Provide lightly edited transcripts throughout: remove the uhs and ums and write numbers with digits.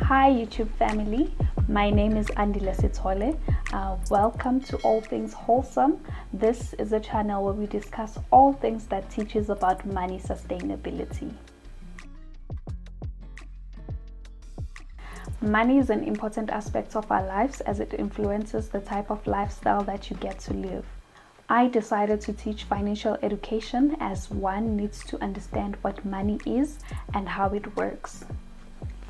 Hi YouTube family, my name is Andile Sitole. Welcome to All Things Wholesome. This is a channel where we discuss all things that teaches about money sustainability. Money is an important aspect of our lives as it influences the type of lifestyle that you get to live. I decided to teach financial education as one needs to understand what money is and how it works.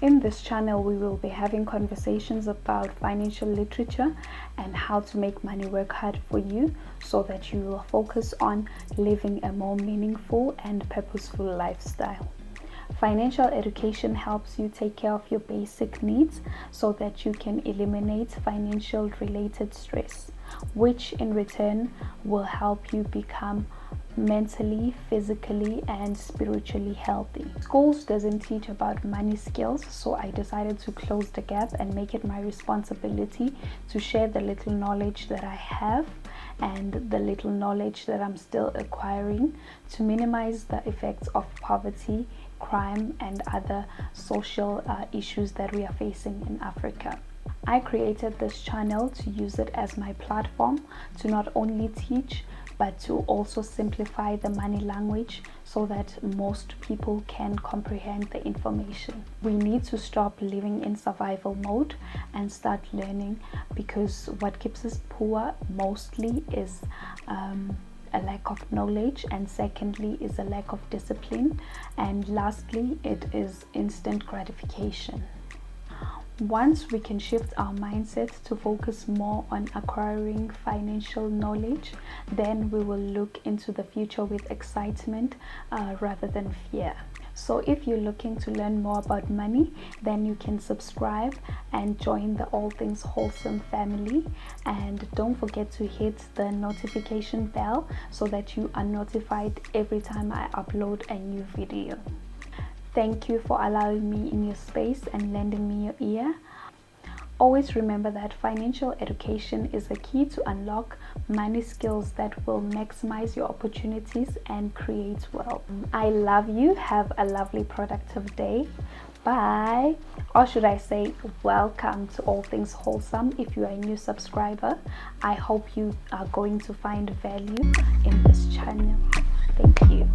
In this channel, we will be having conversations about financial literature and how to make money work hard for you so that you will focus on living a more meaningful and purposeful lifestyle. Financial education helps you take care of your basic needs so that you can eliminate financial related stress, which in return will help you become mentally, physically, and spiritually healthy. Schools doesn't teach about money skills, so I decided to close the gap and make it my responsibility to share the little knowledge that I have and the little knowledge that I'm still acquiring to minimize the effects of poverty, crime, and other social issues that we are facing in Africa. I created this channel to use it as my platform to not only teach but to also simplify the money language so that most people can comprehend the information. We need to stop living in survival mode and start learning, because what keeps us poor mostly is a lack of knowledge, and secondly is a lack of discipline, and lastly it is instant gratification. Once we can shift our mindset to focus more on acquiring financial knowledge, then we will look into the future with excitement rather than fear. So if you're looking to learn more about money, then you can subscribe and join the All Things Wholesome family. And don't forget to hit the notification bell so that you are notified every time I upload a new video. Thank you for allowing me in your space and lending me your ear. Always remember that financial education is the key to unlock money skills that will maximize your opportunities and create wealth. I love you. Have a lovely, productive day. Bye. Or should I say, welcome to All Things Wholesome. If you are a new subscriber, I hope you are going to find value in this channel. Thank you.